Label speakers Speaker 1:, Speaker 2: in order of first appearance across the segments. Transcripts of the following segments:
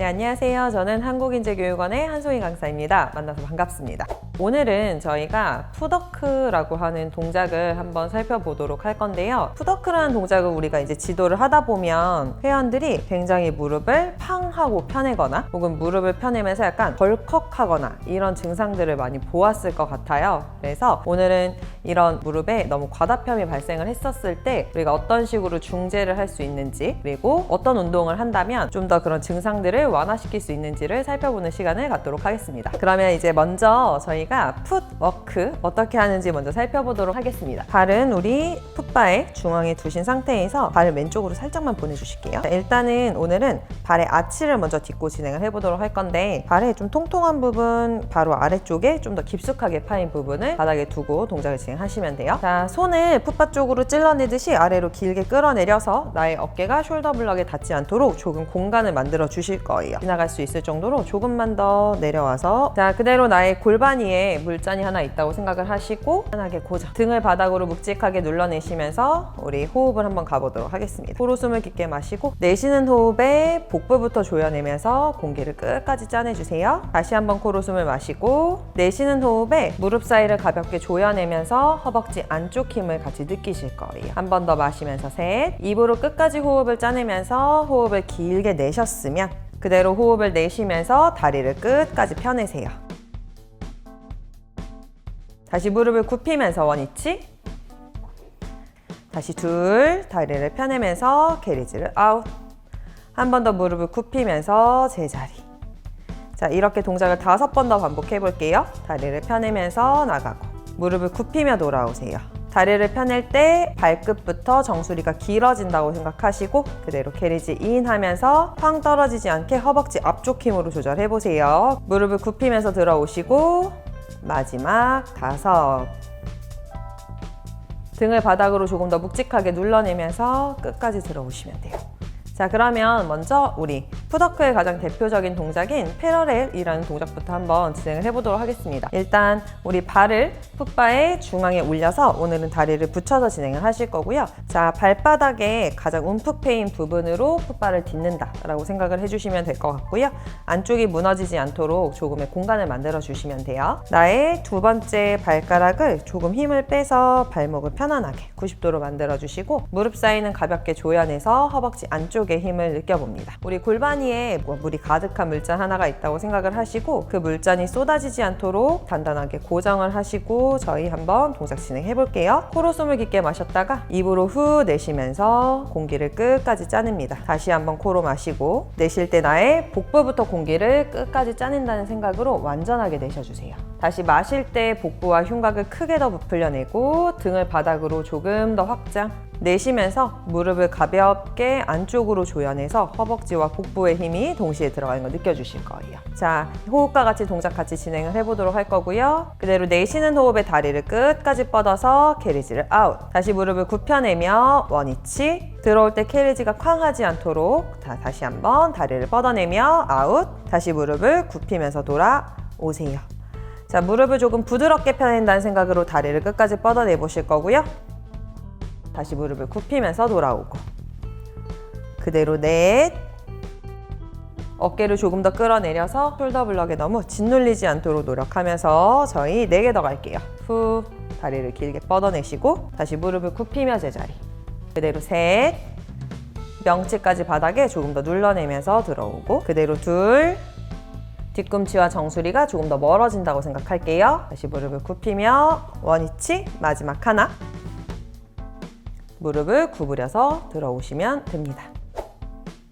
Speaker 1: 네, 안녕하세요. 저는 한국인재교육원의 한송이 강사입니다. 만나서 반갑습니다. 오늘은 저희가 풋워크라고 하는 동작을 한번 살펴보도록 할 건데요. 풋워크라는 동작을 우리가 이제 지도를 하다 보면 회원들이 굉장히 무릎을 팡 하고 펴내거나 혹은 무릎을 펴내면서 약간 덜컥하거나 이런 증상들을 많이 보았을 것 같아요. 그래서 오늘은 이런 무릎에 너무 과다펴이 발생을 했었을 때 우리가 어떤 식으로 중재를 할 수 있는지, 그리고 어떤 운동을 한다면 좀 더 그런 증상들을 완화시킬 수 있는지를 살펴보는 시간을 갖도록 하겠습니다. 그러면 이제 먼저 저희가 풋워크 어떻게 하는지 먼저 살펴보도록 하겠습니다. 발은 우리 풋바의 중앙에 두신 상태에서 발을 왼쪽으로 살짝만 보내주실게요. 일단은 오늘은 발의 아치를 먼저 딛고 진행을 해보도록 할 건데, 발의 좀 통통한 부분 바로 아래쪽에 좀 더 깊숙하게 파인 부분을 바닥에 두고 동작을 진행하시면 돼요. 자, 손을 풋바 쪽으로 찔러내듯이 아래로 길게 끌어내려서 나의 어깨가 숄더 블럭에 닿지 않도록 조금 공간을 만들어 주실 거예요. 지나갈 수 있을 정도로 조금만 더 내려와서, 자, 그대로 나의 골반 위에 물잔이 하나 있다고 생각을 하시고 편하게 고정, 등을 바닥으로 묵직하게 눌러내시면서 우리 호흡을 한번 가보도록 하겠습니다. 코로 숨을 깊게 마시고 내쉬는 호흡에 복부부터 조여내면서 공기를 끝까지 짜내주세요. 다시 한번 코로 숨을 마시고 내쉬는 호흡에 무릎 사이를 가볍게 조여내면서 허벅지 안쪽 힘을 같이 느끼실 거예요. 한 번 더 마시면서 셋, 입으로 끝까지 호흡을 짜내면서 호흡을 길게 내셨으면 그대로 호흡을 내쉬면서 다리를 끝까지 펴내세요. 다시 무릎을 굽히면서 원위치, 다시 둘, 다리를 펴내면서 캐리즈를 아웃, 한 번 더 무릎을 굽히면서 제자리. 자, 이렇게 동작을 5번 더 반복해 볼게요. 다리를 펴내면서 나가고 무릎을 굽히며 돌아오세요. 다리를 펴낼 때 발끝부터 정수리가 길어진다고 생각하시고 그대로 캐리지 인 하면서 팡 떨어지지 않게 허벅지 앞쪽 힘으로 조절해 보세요. 무릎을 굽히면서 들어오시고 마지막 5, 등을 바닥으로 조금 더 묵직하게 눌러내면서 끝까지 들어오시면 돼요. 자, 그러면 먼저 우리 풋워크의 가장 대표적인 동작인 패러렐이라는 동작부터 한번 진행을 해보도록 하겠습니다. 일단 우리 발을 풋바의 중앙에 올려서 오늘은 다리를 붙여서 진행을 하실 거고요. 자, 발바닥에 가장 움푹 패인 부분으로 풋바를 딛는다 라고 생각을 해주시면 될 것 같고요. 안쪽이 무너지지 않도록 조금의 공간을 만들어 주시면 돼요. 나의 두 번째 발가락을 조금 힘을 빼서 발목을 편안하게 90도로 만들어 주시고 무릎 사이는 가볍게 조여내서 허벅지 안쪽 힘을 느껴봅니다. 우리 골반 위에 물이 가득한 물잔 하나가 있다고 생각을 하시고 그 물잔이 쏟아지지 않도록 단단하게 고정을 하시고 저희 한번 동작 진행해 볼게요. 코로 숨을 깊게 마셨다가 입으로 후 내쉬면서 공기를 끝까지 짜냅니다. 다시 한번 코로 마시고 내쉴 때 나의 복부부터 공기를 끝까지 짜낸다는 생각으로 완전하게 내쉬어주세요. 다시 마실 때 복부와 흉곽을 크게 더 부풀려내고 등을 바닥으로 조금 더 확장, 내쉬면서 무릎을 가볍게 안쪽으로 조여내서 허벅지와 복부의 힘이 동시에 들어가는 걸 느껴주실 거예요. 자, 호흡과 같이 동작 같이 진행을 해보도록 할 거고요. 그대로 내쉬는 호흡에 다리를 끝까지 뻗어서 캐리지를 아웃, 다시 무릎을 굽혀내며 원위치, 들어올 때 캐리지가 쾅 하지 않도록 다시 한번 다리를 뻗어내며 아웃, 다시 무릎을 굽히면서 돌아오세요. 자, 무릎을 조금 부드럽게 펴낸다는 생각으로 다리를 끝까지 뻗어내 보실 거고요. 다시 무릎을 굽히면서 돌아오고 그대로 넷, 어깨를 조금 더 끌어내려서 숄더 블럭에 너무 짓눌리지 않도록 노력하면서 저희 4개 더 갈게요. 후, 다리를 길게 뻗어내시고 다시 무릎을 굽히며 제자리, 그대로 셋, 명치까지 바닥에 조금 더 눌러내면서 들어오고 그대로 둘, 뒤꿈치와 정수리가 조금 더 멀어진다고 생각할게요. 다시 무릎을 굽히며 원위치, 마지막 하나, 무릎을 구부려서 들어오시면 됩니다.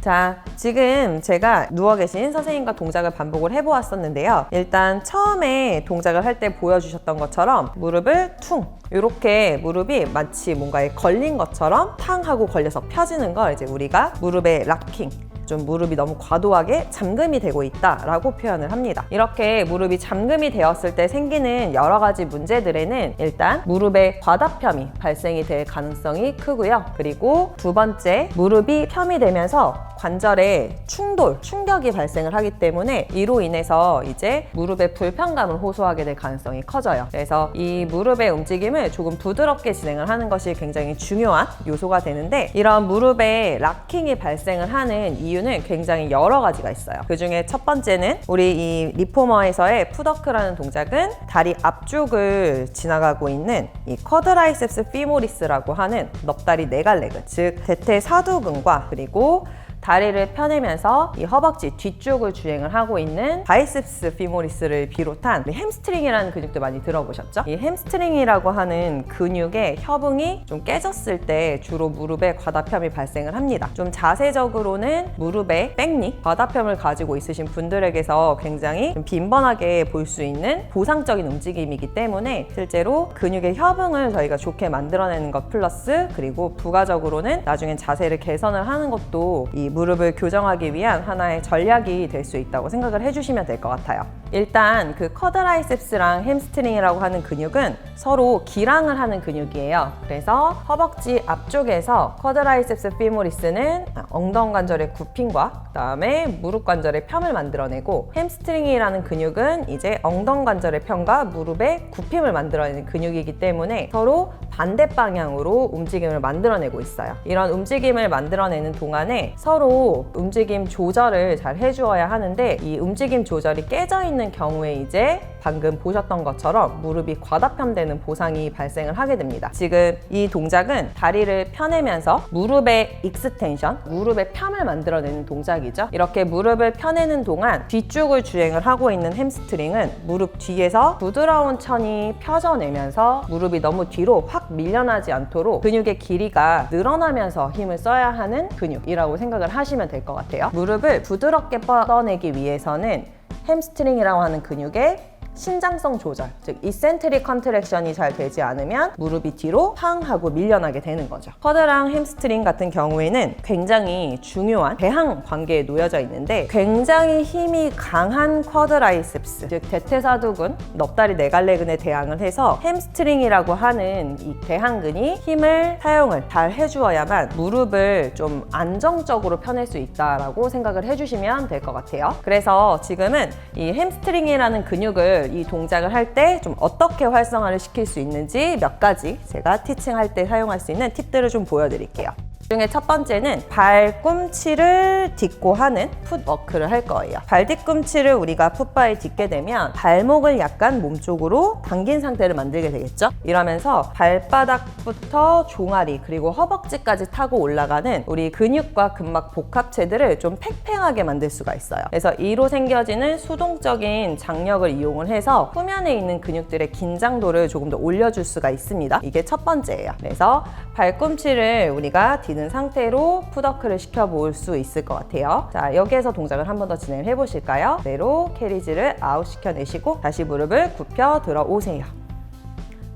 Speaker 1: 자, 지금 제가 누워 계신 선생님과 동작을 반복을 해보았었는데요. 일단 처음에 동작을 할 때 보여주셨던 것처럼 무릎을 퉁, 이렇게 무릎이 마치 뭔가에 걸린 것처럼 탕 하고 걸려서 펴지는 걸 이제 우리가 무릎의 락킹, 좀 무릎이 너무 과도하게 잠금이 되고 있다라고 표현을 합니다. 이렇게 무릎이 잠금이 되었을 때 생기는 여러 가지 문제들에는 일단 무릎의 과다펴이 발생이 될 가능성이 크고요. 그리고 두 번째, 무릎이 펴이 되면서 관절에 충격이 발생을 하기 때문에 이로 인해서 이제 무릎에 불편감을 호소하게 될 가능성이 커져요. 그래서 이 무릎의 움직임을 조금 부드럽게 진행을 하는 것이 굉장히 중요한 요소가 되는데, 이런 무릎에 락킹이 발생을 하는 이유는 이유는 굉장히 여러 가지가 있어요. 그 중에 첫 번째는 우리 이 리포머에서의 풋워크라는 동작은 다리 앞쪽을 지나가고 있는 이 쿼드라이셉스 피모리스라고 하는 넙다리 네갈래근, 즉 대퇴사두근과 그리고 다리를 펴내면서 이 허벅지 뒤쪽을 주행을 하고 있는 바이셉스 피모리스를 비롯한 햄스트링이라는 근육도 많이 들어보셨죠? 이 햄스트링이라고 하는 근육의 협응이 좀 깨졌을 때 주로 무릎에 과다평이 발생을 합니다. 좀 자세적으로는 무릎에 백니, 과다평을 가지고 있으신 분들에게서 굉장히 좀 빈번하게 볼 수 있는 보상적인 움직임이기 때문에 실제로 근육의 협응을 저희가 좋게 만들어내는 것 플러스 그리고 부가적으로는 나중엔 자세를 개선을 하는 것도 이 무릎을 교정하기 위한 하나의 전략이 될 수 있다고 생각을 해주시면 될 것 같아요. 일단 그 쿼드라이셉스랑 햄스트링이라고 하는 근육은 서로 기랑을 하는 근육이에요. 그래서 허벅지 앞쪽에서 쿼드라이셉스 피모리스는 엉덩관절의 굽힘과 그다음에 무릎 관절의 펴을 만들어내고 햄스트링이라는 근육은 이제 엉덩관절의 펴과 무릎의 굽힘을 만들어내는 근육이기 때문에 서로 반대 방향으로 움직임을 만들어내고 있어요. 이런 움직임을 만들어내는 동안에 서로 움직임 조절을 잘 해주어야 하는데 이 움직임 조절이 깨져 있는 경우에 이제 방금 보셨던 것처럼 무릎이 과다편되는 보상이 발생을 하게 됩니다. 지금 이 동작은 다리를 펴내면서 무릎의 익스텐션, 무릎의 펴을 만들어내는 동작이죠. 이렇게 무릎을 펴내는 동안 뒤쪽을 주행을 하고 있는 햄스트링은 무릎 뒤에서 부드러운 천이 펴져내면서 무릎이 너무 뒤로 확 밀려나지 않도록 근육의 길이가 늘어나면서 힘을 써야 하는 근육이라고 생각을 하시면 될 것 같아요. 무릎을 부드럽게 뻗어내기 위해서는 햄스트링이라고 하는 근육의 신장성 조절, 즉 이센트릭 컨트랙션이 잘 되지 않으면 무릎이 뒤로 팡 하고 밀려나게 되는 거죠. 쿼드랑 햄스트링 같은 경우에는 굉장히 중요한 대항 관계에 놓여져 있는데 굉장히 힘이 강한 쿼드라이셉스, 즉 대퇴사두근, 넙다리 네갈래근에 대항을 해서 햄스트링이라고 하는 이 대항근이 힘을 사용을 잘 해주어야만 무릎을 좀 안정적으로 펴낼 수 있다라고 생각을 해주시면 될 것 같아요. 그래서 지금은 이 햄스트링이라는 근육을 이 동작을 할 때 좀 어떻게 활성화를 시킬 수 있는지 몇 가지 제가 티칭할 때 사용할 수 있는 팁들을 좀 보여드릴게요. 그 중에 첫 번째는 발꿈치를 딛고 하는 풋워크를 할 거예요. 발 뒤꿈치를 우리가 풋바에 딛게 되면 발목을 약간 몸쪽으로 당긴 상태를 만들게 되겠죠? 이러면서 발바닥부터 종아리 그리고 허벅지까지 타고 올라가는 우리 근육과 근막 복합체들을 좀 팽팽하게 만들 수가 있어요. 그래서 이로 생겨지는 수동적인 장력을 이용을 해서 후면에 있는 근육들의 긴장도를 조금 더 올려줄 수가 있습니다. 이게 첫 번째예요. 그래서 발꿈치를 우리가 딛는 상태로 풋워크를 시켜볼 수 있을 것 같아요. 자, 여기에서 동작을 한 번 더 진행을 해보실까요? 그대로 캐리지를 아웃 시켜내시고 다시 무릎을 굽혀 들어오세요.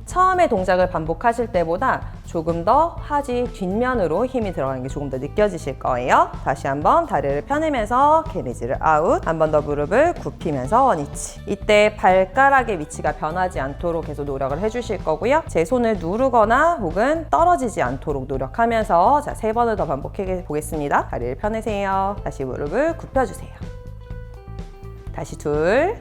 Speaker 1: 처음에 동작을 반복하실 때보다 조금 더 하지 뒷면으로 힘이 들어가는 게 조금 더 느껴지실 거예요. 다시 한번 다리를 펴내면서 캐리지를 아웃, 한 번 더 무릎을 굽히면서 원위치. 이때 발가락의 위치가 변하지 않도록 계속 노력을 해주실 거고요. 제 손을 누르거나 혹은 떨어지지 않도록 노력하면서 자, 3번을 더 반복해 보겠습니다. 다리를 펴내세요. 다시 무릎을 굽혀주세요. 다시 둘,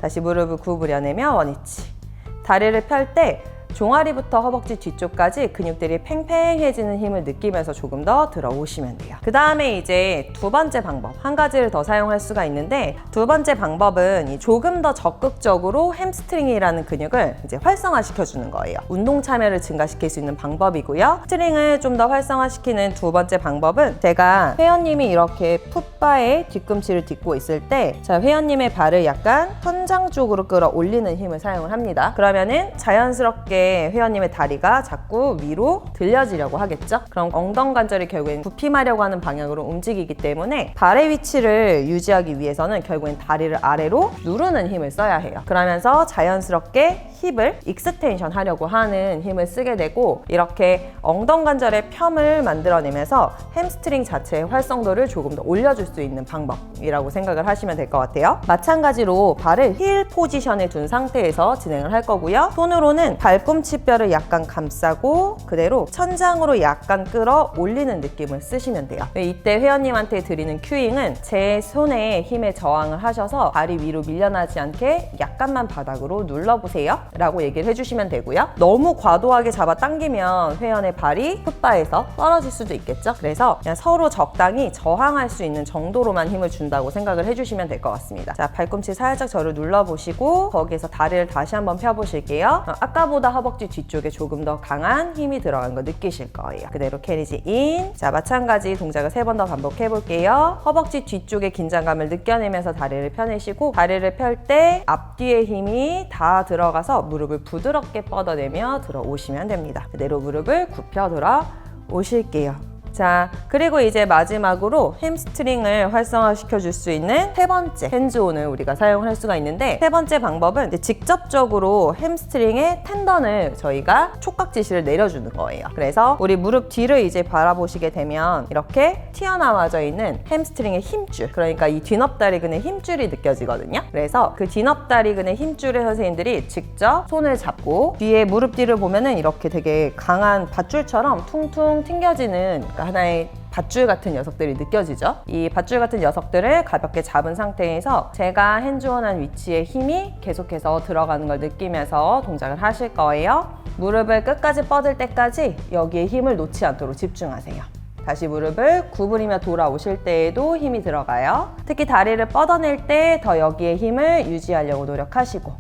Speaker 1: 다시 무릎을 구부려내며 원위치. 다리를 펼 때 종아리부터 허벅지 뒤쪽까지 근육들이 팽팽해지는 힘을 느끼면서 조금 더 들어오시면 돼요. 그 다음에 이제 두 번째 방법, 한 가지를 더 사용할 수가 있는데 두 번째 방법은 조금 더 적극적으로 햄스트링이라는 근육을 이제 활성화시켜주는 거예요. 운동 참여를 증가시킬 수 있는 방법이고요. 햄스트링을 좀 더 활성화시키는 두 번째 방법은 제가 회원님이 이렇게 풋바에 뒤꿈치를 딛고 있을 때 자, 회원님의 발을 약간 천장 쪽으로 끌어올리는 힘을 사용을 합니다. 그러면은 자연스럽게 회원님의 다리가 자꾸 위로 들려지려고 하겠죠? 그럼 엉덩관절이 결국엔 굽힘하려고 하는 방향으로 움직이기 때문에 발의 위치를 유지하기 위해서는 결국엔 다리를 아래로 누르는 힘을 써야 해요. 그러면서 자연스럽게 힙을 익스텐션 하려고 하는 힘을 쓰게 되고 이렇게 엉덩관절의 펴을 만들어내면서 햄스트링 자체의 활성도를 조금 더 올려줄 수 있는 방법이라고 생각을 하시면 될 것 같아요. 마찬가지로 발을 힐 포지션에 둔 상태에서 진행을 할 거고요. 손으로는 발 발꿈치뼈를 약간 감싸고 그대로 천장으로 약간 끌어 올리는 느낌을 쓰시면 돼요. 이때 회원님한테 드리는 큐잉은 제 손에 힘에 저항을 하셔서 발이 위로 밀려나지 않게 약간만 바닥으로 눌러보세요 라고 얘기를 해주시면 되고요. 너무 과도하게 잡아당기면 회원의 발이 풋바에서 떨어질 수도 있겠죠. 그래서 그냥 서로 적당히 저항할 수 있는 정도로만 힘을 준다고 생각을 해주시면 될 것 같습니다. 자, 발꿈치 살짝 저를 눌러보시고 거기에서 다리를 다시 한번 펴보실게요. 아까보다 허벅지 뒤쪽에 조금 더 강한 힘이 들어간 거 느끼실 거예요. 그대로 캐리지 인. 자, 마찬가지 동작을 3번 더 반복해 볼게요. 허벅지 뒤쪽에 긴장감을 느껴내면서 다리를 펴내시고 다리를 펼 때 앞뒤의 힘이 다 들어가서 무릎을 부드럽게 뻗어내며 들어오시면 됩니다. 그대로 무릎을 굽혀 들어 오실게요. 자, 그리고 이제 마지막으로 햄스트링을 활성화시켜 줄 수 있는 3번째 핸즈온을 우리가 사용할 수가 있는데, 3번째 방법은 이제 직접적으로 햄스트링의 텐던을 저희가 촉각지시를 내려주는 거예요. 그래서 우리 무릎 뒤를 이제 바라보시게 되면 이렇게 튀어나와져 있는 햄스트링의 힘줄, 그러니까 이 뒤넙다리근의 힘줄이 느껴지거든요. 그래서 그 뒤넙다리근의 힘줄을 선생님들이 직접 손을 잡고 뒤에 무릎 뒤를 보면은 이렇게 되게 강한 밧줄처럼 퉁퉁 튕겨지는, 그러니까 하나의 밧줄 같은 녀석들이 느껴지죠. 이 밧줄 같은 녀석들을 가볍게 잡은 상태에서 제가 핸즈온한 위치에 힘이 계속해서 들어가는 걸 느끼면서 동작을 하실 거예요. 무릎을 끝까지 뻗을 때까지 여기에 힘을 놓지 않도록 집중하세요. 다시 무릎을 구부리며 돌아오실 때에도 힘이 들어가요. 특히 다리를 뻗어낼 때 더 여기에 힘을 유지하려고 노력하시고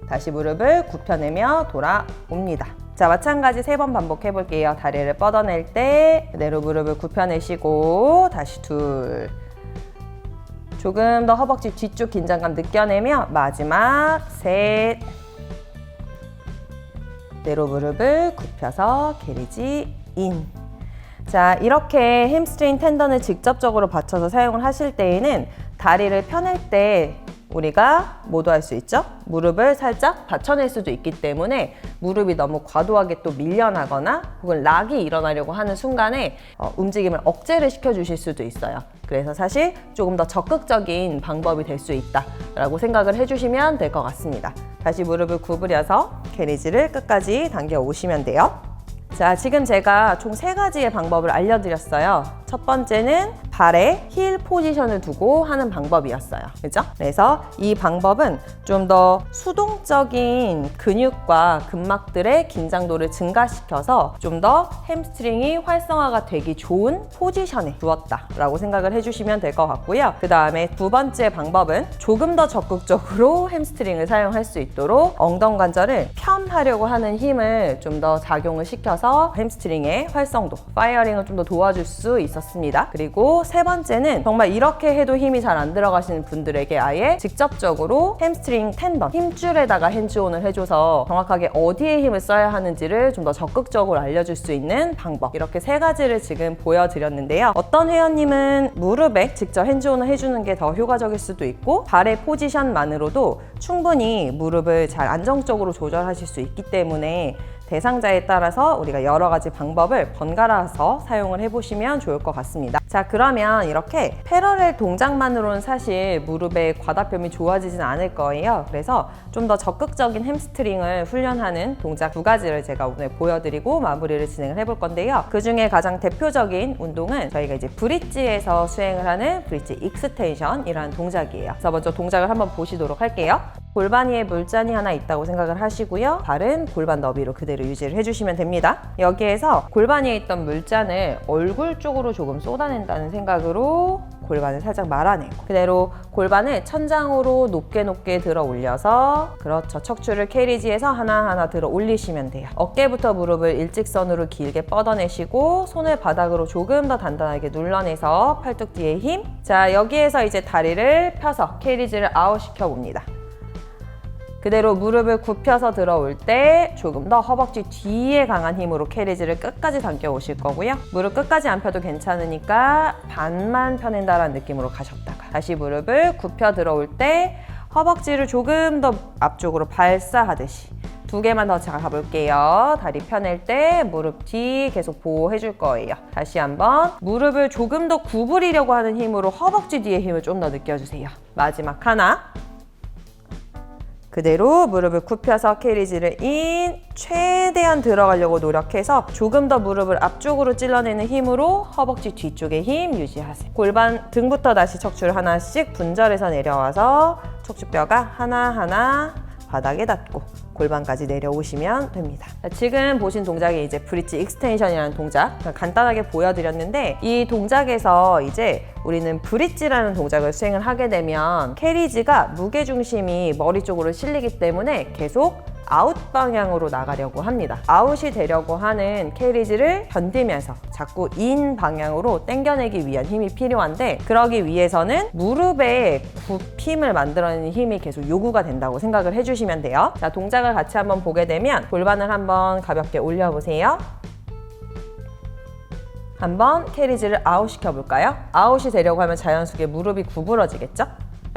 Speaker 1: 다시 무릎을 굽혀내며 돌아옵니다. 자, 마찬가지 3번 반복해 볼게요. 다리를 뻗어낼 때 그대로 무릎을 굽혀내시고 다시 둘. 조금 더 허벅지 뒤쪽 긴장감 느껴내며 마지막 셋. 그대로 무릎을 굽혀서 캐리지 인. 자, 이렇게 햄스트링 텐던을 직접적으로 받쳐서 사용을 하실 때에는 다리를 펴낼 때 우리가 뭐도 할 수 있죠? 무릎을 살짝 받쳐낼 수도 있기 때문에 무릎이 너무 과도하게 또 밀려나거나 혹은 락이 일어나려고 하는 순간에 움직임을 억제를 시켜주실 수도 있어요. 그래서 사실 조금 더 적극적인 방법이 될 수 있다라고 생각을 해주시면 될 것 같습니다. 다시 무릎을 구부려서 캐리지를 끝까지 당겨 오시면 돼요. 자, 지금 제가 총 3가지의 방법을 알려드렸어요. 첫 번째는 발에 힐 포지션을 두고 하는 방법이었어요. 그죠? 그래서 이 방법은 좀 더 수동적인 근육과 근막들의 긴장도를 증가시켜서 좀 더 햄스트링이 활성화가 되기 좋은 포지션에 두었다라고 생각을 해주시면 될 것 같고요. 그 다음에 2번째 방법은 조금 더 적극적으로 햄스트링을 사용할 수 있도록 엉덩관절을 편하려고 하는 힘을 좀 더 작용을 시켜서 햄스트링의 활성도, 파이어링을 좀 더 도와줄 수 있었습니다. 그리고 3번째는 정말 이렇게 해도 힘이 잘 안 들어가시는 분들에게 아예 직접적으로 햄스트링 텐던, 힘줄에다가 핸즈온을 해줘서 정확하게 어디에 힘을 써야 하는지를 좀 더 적극적으로 알려줄 수 있는 방법, 이렇게 3가지를 지금 보여드렸는데요. 어떤 회원님은 무릎에 직접 핸즈온을 해주는 게 더 효과적일 수도 있고 발의 포지션만으로도 충분히 무릎을 잘 안정적으로 조절하실 수 있기 때문에 대상자에 따라서 우리가 여러 가지 방법을 번갈아서 사용을 해보시면 좋을 것 같습니다. 자, 그러면 이렇게 패러렐 동작만으로는 사실 무릎의 과다표이 좋아지진 않을 거예요. 그래서 좀 더 적극적인 햄스트링을 훈련하는 동작 2가지를 제가 오늘 보여드리고 마무리를 진행을 해볼 건데요. 그 중에 가장 대표적인 운동은 저희가 이제 브릿지에서 수행을 하는 브릿지 익스텐션이라는 동작이에요. 그래서 먼저 동작을 한번 보시도록 할게요. 골반 위에 물잔이 하나 있다고 생각을 하시고요. 발은 골반 너비로 그대로 유지를 해주시면 됩니다. 여기에서 골반 위에 있던 물잔을 얼굴 쪽으로 조금 쏟아낸다는 생각으로 골반을 살짝 말아내고 그대로 골반을 천장으로 높게 들어 올려서, 그렇죠, 척추를 캐리지에서 하나하나 들어 올리시면 돼요. 어깨부터 무릎을 일직선으로 길게 뻗어내시고 손을 바닥으로 조금 더 단단하게 눌러내서 팔뚝 뒤에 힘. 자, 여기에서 이제 다리를 펴서 캐리지를 아웃 시켜봅니다. 그대로 무릎을 굽혀서 들어올 때 조금 더 허벅지 뒤에 강한 힘으로 캐리지를 끝까지 당겨 오실 거고요. 무릎 끝까지 안 펴도 괜찮으니까 반만 펴낸다라는 느낌으로 가셨다가 다시 무릎을 굽혀 들어올 때 허벅지를 조금 더 앞쪽으로 발사하듯이 2개만 더 잡아볼게요. 다리 펴낼 때 무릎 뒤 계속 보호해 줄 거예요. 다시 한번 무릎을 조금 더 구부리려고 하는 힘으로 허벅지 뒤에 힘을 좀 더 느껴주세요. 마지막 하나. 그대로 무릎을 굽혀서 캐리지를 인, 최대한 들어가려고 노력해서 조금 더 무릎을 앞쪽으로 찔러내는 힘으로 허벅지 뒤쪽에 힘 유지하세요. 골반 등부터 다시 척추를 하나씩 분절해서 내려와서 척추뼈가 하나하나 바닥에 닿고 골반까지 내려오시면 됩니다. 지금 보신 동작이 이제 브릿지 익스텐션이라는 동작, 간단하게 보여드렸는데 이 동작에서 이제 우리는 브릿지라는 동작을 수행을 하게 되면 캐리지가 무게중심이 머리 쪽으로 실리기 때문에 계속 아웃 방향으로 나가려고 합니다. 아웃이 되려고 하는 캐리지를 견디면서 자꾸 인 방향으로 당겨내기 위한 힘이 필요한데, 그러기 위해서는 무릎에 굽힘을 만들어내는 힘이 계속 요구가 된다고 생각을 해주시면 돼요. 자, 동작을 같이 한번 보게 되면 골반을 한번 가볍게 올려보세요. 한번 캐리지를 아웃 시켜볼까요? 아웃이 되려고 하면 자연스럽게 무릎이 구부러지겠죠?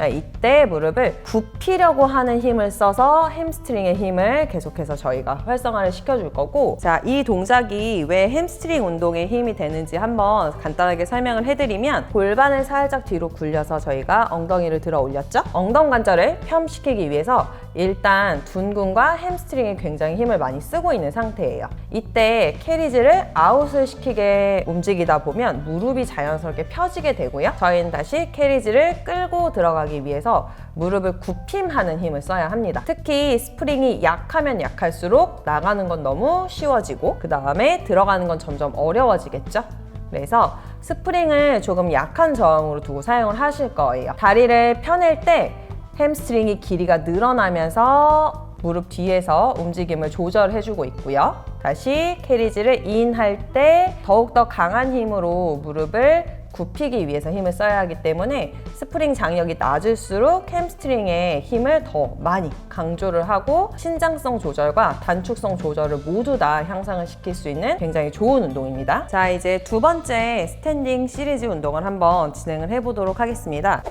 Speaker 1: 이때 무릎을 굽히려고 하는 힘을 써서 햄스트링의 힘을 계속해서 저희가 활성화를 시켜줄 거고, 자, 이 동작이 왜 햄스트링 운동에 힘이 되는지 한번 간단하게 설명을 해드리면, 골반을 살짝 뒤로 굴려서 저희가 엉덩이를 들어 올렸죠? 엉덩관절을 펴시키기 위해서 일단 둔근과 햄스트링에 굉장히 힘을 많이 쓰고 있는 상태예요. 이때 캐리지를 아웃을 시키게 움직이다 보면 무릎이 자연스럽게 펴지게 되고요. 저희는 다시 캐리지를 끌고 들어가기 위해서 무릎을 굽힘하는 힘을 써야 합니다. 특히 스프링이 약하면 약할수록 나가는 건 너무 쉬워지고 그 다음에 들어가는 건 점점 어려워지겠죠? 그래서 스프링을 조금 약한 저항으로 두고 사용을 하실 거예요. 다리를 펴낼 때 햄스트링이 길이가 늘어나면서 무릎 뒤에서 움직임을 조절해주고 있고요. 다시 캐리지를 인할 때 더욱더 강한 힘으로 무릎을 굽히기 위해서 힘을 써야 하기 때문에 스프링 장력이 낮을수록 햄스트링의 힘을 더 많이 강조를 하고 신장성 조절과 단축성 조절을 모두 다 향상을 시킬 수 있는 굉장히 좋은 운동입니다. 자, 이제 두 번째 스탠딩 시리즈 운동을 한번 진행을 해보도록 하겠습니다.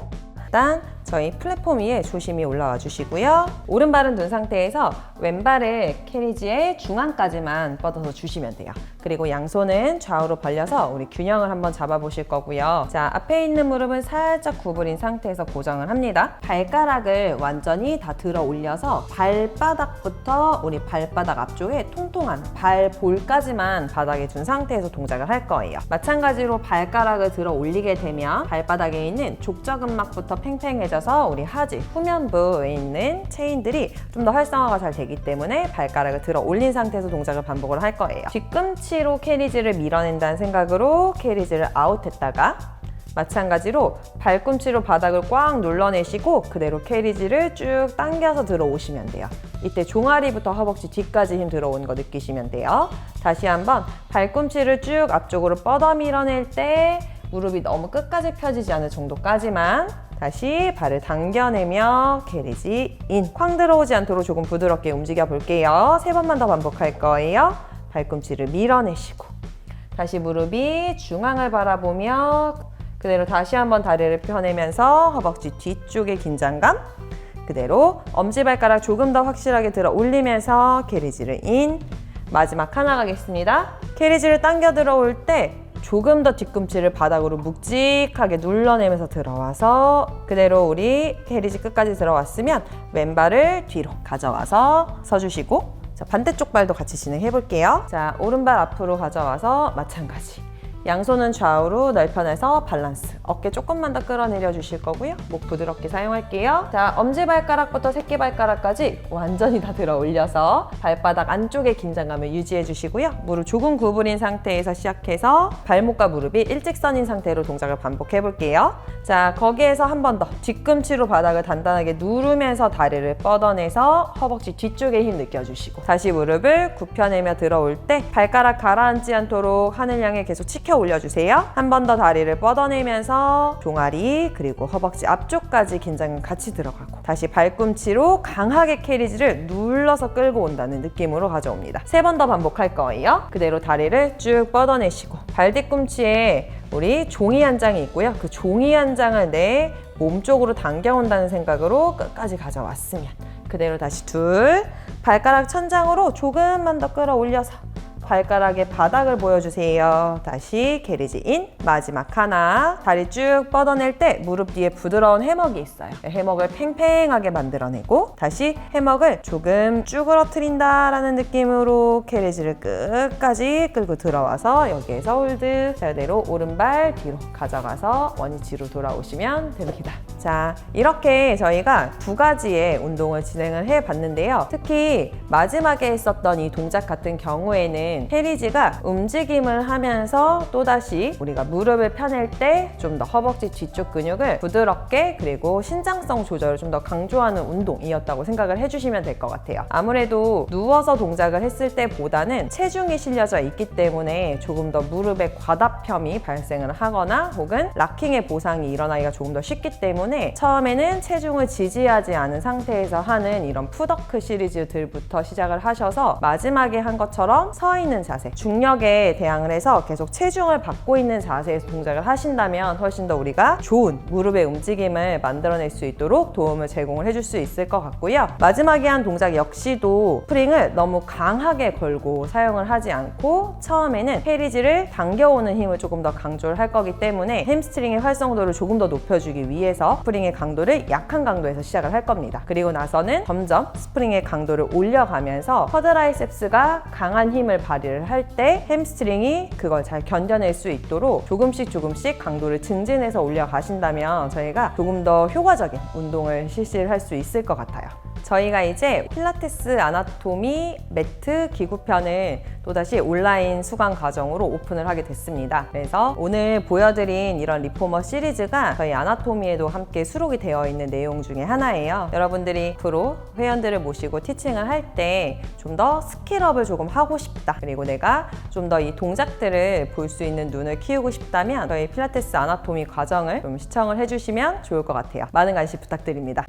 Speaker 1: 일단 저희 플랫폼 위에 조심히 올라와 주시고요. 오른발은 둔 상태에서 왼발을 캐리지의 중앙까지만 뻗어서 주시면 돼요. 그리고 양손은 좌우로 벌려서 우리 균형을 한번 잡아보실 거고요. 자, 앞에 있는 무릎은 살짝 구부린 상태에서 고정을 합니다. 발가락을 완전히 다 들어 올려서 발바닥부터 우리 발바닥 앞쪽에 통통한 발볼까지만 바닥에 둔 상태에서 동작을 할 거예요. 마찬가지로 발가락을 들어 올리게 되면 발바닥에 있는 족저근막부터 팽팽해져서 우리 하지, 후면부에 있는 체인들이 좀 더 활성화가 잘 되기 때문에 발가락을 들어 올린 상태에서 동작을 반복을 할 거예요. 뒤꿈치로 캐리지를 밀어낸다는 생각으로 캐리지를 아웃했다가, 마찬가지로 발꿈치로 바닥을 꽉 눌러내시고 그대로 캐리지를 쭉 당겨서 들어오시면 돼요. 이때 종아리부터 허벅지 뒤까지 힘 들어오는 거 느끼시면 돼요. 다시 한번 발꿈치를 쭉 앞쪽으로 뻗어 밀어낼 때 무릎이 너무 끝까지 펴지지 않을 정도까지만, 다시 발을 당겨내며 캐리지 인. 쾅 들어오지 않도록 조금 부드럽게 움직여 볼게요. 3번만 더 반복할 거예요. 발꿈치를 밀어내시고 다시 무릎이 중앙을 바라보며 그대로 다시 한번 다리를 펴내면서 허벅지 뒤쪽의 긴장감 그대로, 엄지발가락 조금 더 확실하게 들어 올리면서 캐리지를 인. 마지막 하나 가겠습니다. 캐리지를 당겨 들어올 때 조금 더 뒤꿈치를 바닥으로 묵직하게 눌러내면서 들어와서 그대로 우리 캐리지 끝까지 들어왔으면 왼발을 뒤로 가져와서 서주시고, 자, 반대쪽 발도 같이 진행해 볼게요. 자, 오른발 앞으로 가져와서 마찬가지. 양손은 좌우로 넓혀내서 밸런스. 어깨 조금만 더 끌어내려 주실 거고요. 목 부드럽게 사용할게요. 자, 엄지발가락부터 새끼발가락까지 완전히 다 들어 올려서 발바닥 안쪽의 긴장감을 유지해 주시고요. 무릎 조금 구부린 상태에서 시작해서 발목과 무릎이 일직선인 상태로 동작을 반복해 볼게요. 자, 거기에서 한 번 더 뒤꿈치로 바닥을 단단하게 누르면서 다리를 뻗어내서 허벅지 뒤쪽에 힘 느껴주시고, 다시 무릎을 굽혀내며 들어올 때 발가락 가라앉지 않도록 하늘 향해 계속 치켜 올려주세요. 한 번 더 다리를 뻗어내면서 종아리 그리고 허벅지 앞쪽까지 긴장감 같이 들어가고, 다시 발꿈치로 강하게 캐리지를 눌러서 끌고 온다는 느낌으로 가져옵니다. 3번 더 반복할 거예요. 그대로 다리를 쭉 뻗어내시고 발 뒤꿈치에 우리 종이 한 장이 있고요. 그 종이 한 장을 내 몸쪽으로 당겨온다는 생각으로 끝까지 가져왔으면 그대로 다시 둘, 발가락 천장으로 조금만 더 끌어올려서 발가락의 바닥을 보여주세요. 다시 게리지 인. 마지막 하나. 다리 쭉 뻗어낼 때 무릎 뒤에 부드러운 해먹이 있어요. 해먹을 팽팽하게 만들어내고 다시 해먹을 조금 쭈그러뜨린다라는 느낌으로 게리지를 끝까지 끌고 들어와서 여기에서 홀드. 자, 그대로 오른발 뒤로 가져가서 원위치로 돌아오시면 됩니다. 자, 이렇게 저희가 두 가지의 운동을 진행을 해봤는데요. 특히 마지막에 했었던 이 동작 같은 경우에는 캐리지가 움직임을 하면서 또다시 우리가 무릎을 펴낼 때 좀 더 허벅지 뒤쪽 근육을 부드럽게 그리고 신장성 조절을 좀 더 강조하는 운동이었다고 생각을 해주시면 될 것 같아요. 아무래도 누워서 동작을 했을 때보다는 체중이 실려져 있기 때문에 조금 더 무릎에 과다평이 발생을 하거나 혹은 락킹의 보상이 일어나기가 조금 더 쉽기 때문에 처음에는 체중을 지지하지 않은 상태에서 하는 이런 푸더크 시리즈들부터 시작을 하셔서 마지막에 한 것처럼 서 있는 자세, 중력에 대항을 해서 계속 체중을 받고 있는 자세에서 동작을 하신다면 훨씬 더 우리가 좋은 무릎의 움직임을 만들어낼 수 있도록 도움을 제공을 해줄 수 있을 것 같고요. 마지막에 한 동작 역시도 스프링을 너무 강하게 걸고 사용을 하지 않고 처음에는 캐리지를 당겨오는 힘을 조금 더 강조를 할 거기 때문에 햄스트링의 활성도를 조금 더 높여주기 위해서 스프링의 강도를 약한 강도에서 시작을 할 겁니다. 그리고 나서는 점점 스프링의 강도를 올려가면서 쿼드라이셉스가 강한 힘을 발휘를 할 때 햄스트링이 그걸 잘 견뎌낼 수 있도록 조금씩 강도를 증진해서 올려가신다면 저희가 조금 더 효과적인 운동을 실시를 할 수 있을 것 같아요. 저희가 이제 필라테스 아나토미 매트 기구편을 또다시 온라인 수강 과정으로 오픈을 하게 됐습니다. 그래서 오늘 보여드린 이런 리포머 시리즈가 저희 아나토미에도 함께 수록이 되어 있는 내용 중에 하나예요. 여러분들이 프로 회원들을 모시고 티칭을 할 때 좀 더 스킬업을 조금 하고 싶다. 그리고 내가 좀 더 이 동작들을 볼 수 있는 눈을 키우고 싶다면 저희 필라테스 아나토미 과정을 좀 시청을 해주시면 좋을 것 같아요. 많은 관심 부탁드립니다.